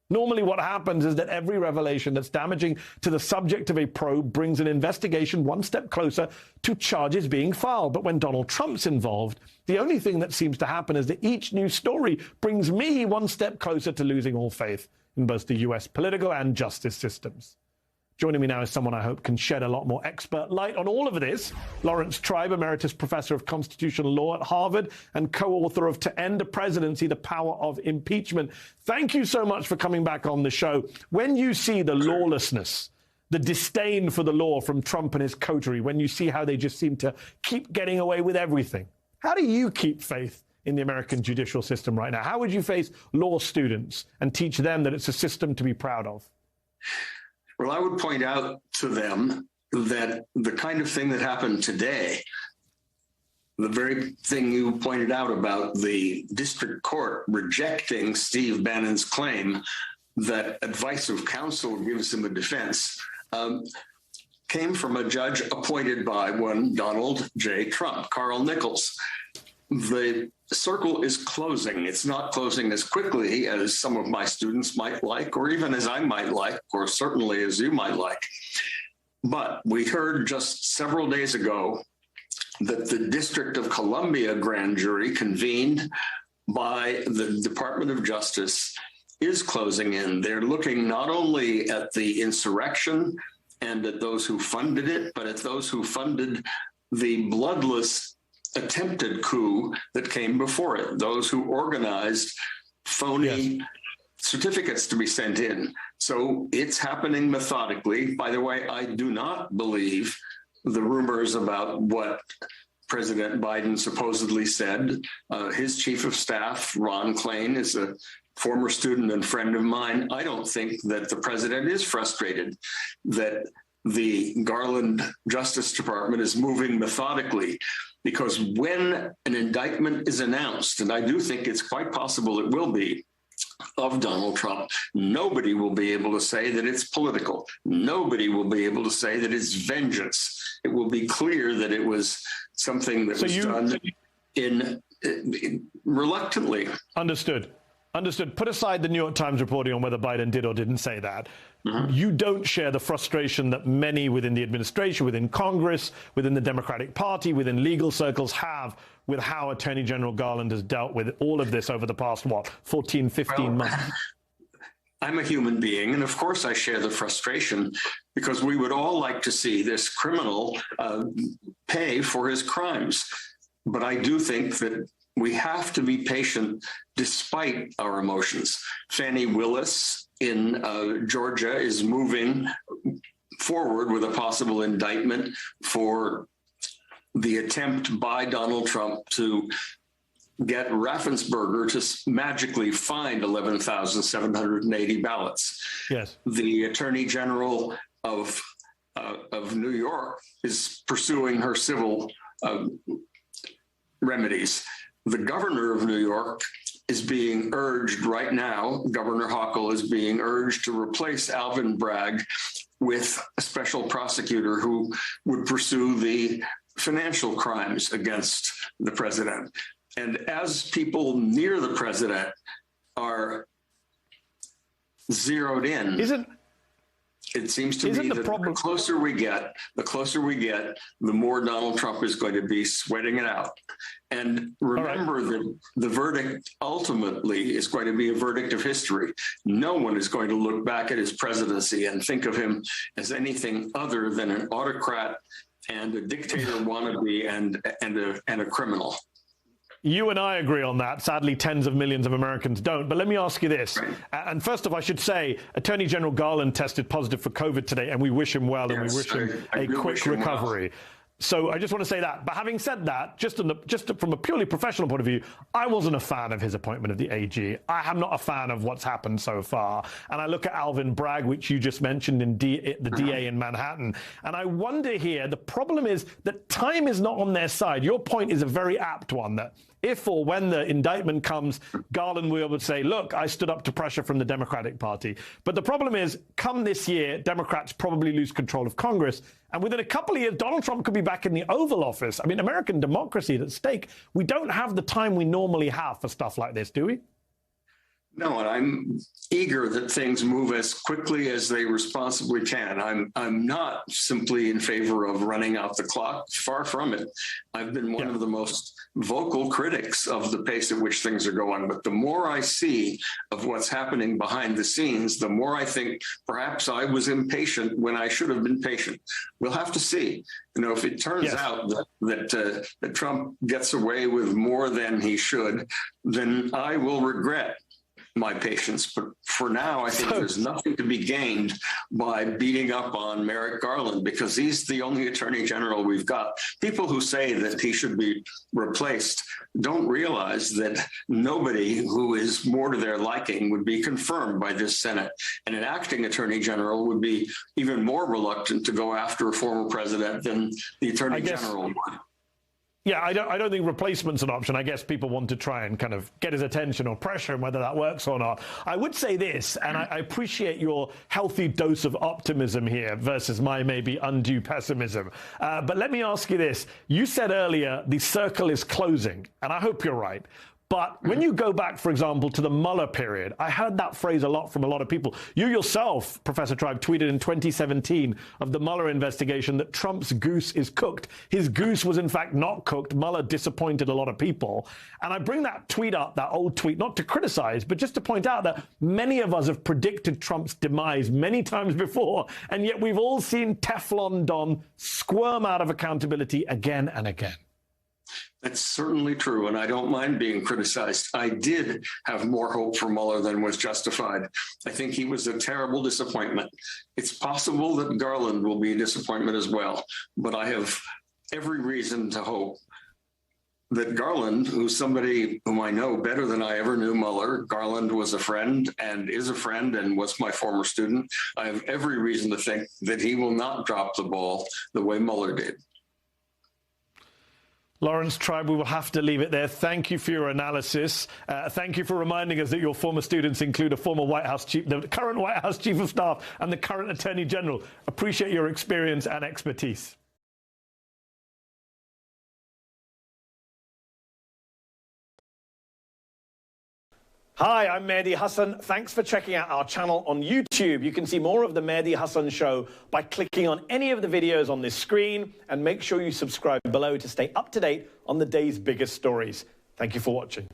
Normally what happens is that every revelation that's damaging to the subject of a probe brings an investigation one step closer to charges being filed. But when Donald Trump's involved, the only thing that seems to happen is that each new story brings me one step closer to losing all faith in both the U.S. political and justice systems. Joining me now is someone I hope can shed a lot more expert light on all of this. Lawrence Tribe, Emeritus Professor of Constitutional Law at Harvard and co-author of To End a Presidency, The Power of Impeachment. Thank you so much for coming back on the show. When you see the lawlessness, the disdain for the law from Trump and his coterie, when you see how they just seem to keep getting away with everything, how do you keep faith in the American judicial system right now? How would you face law students and teach them that it's a system to be proud of? Well, I would point out to them that the kind of thing that happened today, the very thing you pointed out about the district court rejecting Steve Bannon's claim that advice of counsel gives him a defense, came from a judge appointed by one Donald J. Trump, Carl Nichols. The circle is closing. It's not closing as quickly as some of my students might like, or even as I might like, or certainly as you might like. But we heard just several days ago that the District of Columbia grand jury convened by the Department of Justice is closing in. They're looking not only at the insurrection and at those who funded it, but at those who funded the bloodless attempted coup that came before it, those who organized phony certificates to be sent in. So it's happening methodically. By the way, I do not believe the rumors about what President Biden supposedly said. His chief of staff, Ron Klain, is a former student and friend of mine. I don't think that the president is frustrated that the Garland Justice Department is moving methodically, because when an indictment is announced, and I do think it's quite possible it will be, of Donald Trump, nobody will be able to say that it's political. Nobody will be able to say that it's vengeance. It will be clear that it was something that was done in reluctantly. Understood. Put aside the New York Times reporting on whether Biden did or didn't say that. You don't share the frustration that many within the administration, within Congress, within the Democratic Party, within legal circles have with how Attorney General Garland has dealt with all of this over the past, 14, 15 months? I'm a human being, and of course I share the frustration, because we would all like to see this criminal pay for his crimes. But I do think that we have to be patient despite our emotions. Fani Willis in Georgia is moving forward with a possible indictment for the attempt by Donald Trump to get Raffensperger to magically find 11,780 ballots. Yes. The Attorney General of New York is pursuing her civil remedies. The governor of New York is being urged right now, Governor Hochul is being urged to replace Alvin Bragg with a special prosecutor who would pursue the financial crimes against the president. And as people near the president are zeroed in, it seems to me that the closer we get, the more Donald Trump is going to be sweating it out. And remember that the verdict ultimately is going to be a verdict of history. No one is going to look back at his presidency and think of him as anything other than an autocrat and a dictator wannabe and a criminal. You and I agree on that. Sadly, tens of millions of Americans don't. But let me ask you this. And first off, I should say, Attorney General Garland tested positive for COVID today, and we wish him well, and we wish him a quick recovery. So I just want to say that. But having said that, just from a purely professional point of view, I wasn't a fan of his appointment of the AG. I am not a fan of what's happened so far. And I look at Alvin Bragg, which you just mentioned, in the DA in Manhattan. And I wonder here, the problem is that time is not on their side. Your point is a very apt one, that if or when the indictment comes, Garland will be able to say, look, I stood up to pressure from the Democratic Party. But the problem is, come this year, Democrats probably lose control of Congress. And within a couple of years, Donald Trump could be back in the Oval Office. I mean, American democracy is at stake. We don't have the time we normally have for stuff like this, do we? No, and I'm eager that things move as quickly as they responsibly can. I'm not simply in favor of running out the clock. Far from it. I've been one of the most vocal critics of the pace at which things are going. But the more I see of what's happening behind the scenes, the more I think perhaps I was impatient when I should have been patient. We'll have to see. You know, if it turns out that Trump gets away with more than he should, then I will regret my patience. But for now, I think there's nothing to be gained by beating up on Merrick Garland, because he's the only attorney general we've got. People who say that he should be replaced don't realize that nobody who is more to their liking would be confirmed by this Senate. And an acting attorney general would be even more reluctant to go after a former president than the attorney general would. Yeah, I don't think replacement's an option. I guess people want to try and kind of get his attention or pressure him, whether that works or not. I would say this, and I appreciate your healthy dose of optimism here versus my maybe undue pessimism. But let me ask you this. You said earlier the circle is closing, and I hope you're right. But when you go back, for example, to the Mueller period, I heard that phrase a lot from a lot of people. You yourself, Professor Tribe, tweeted in 2017 of the Mueller investigation that Trump's goose is cooked. His goose was, in fact, not cooked. Mueller disappointed a lot of people. And I bring that tweet up, that old tweet, not to criticize, but just to point out that many of us have predicted Trump's demise many times before, and yet we've all seen Teflon Don squirm out of accountability again and again. That's certainly true, and I don't mind being criticized. I did have more hope for Mueller than was justified. I think he was a terrible disappointment. It's possible that Garland will be a disappointment as well, but I have every reason to hope that Garland, who's somebody whom I know better than I ever knew Mueller, Garland was a friend and is a friend and was my former student. I have every reason to think that he will not drop the ball the way Mueller did. Lawrence Tribe, we will have to leave it there. Thank you for your analysis. Thank you for reminding us that your former students include a former White House chief, the current White House Chief of Staff and the current Attorney General. Appreciate your experience and expertise. Hi, I'm Mehdi Hasan. Thanks for checking out our channel on YouTube. You can see more of The Mehdi Hasan Show by clicking on any of the videos on this screen, and make sure you subscribe below to stay up to date on the day's biggest stories. Thank you for watching.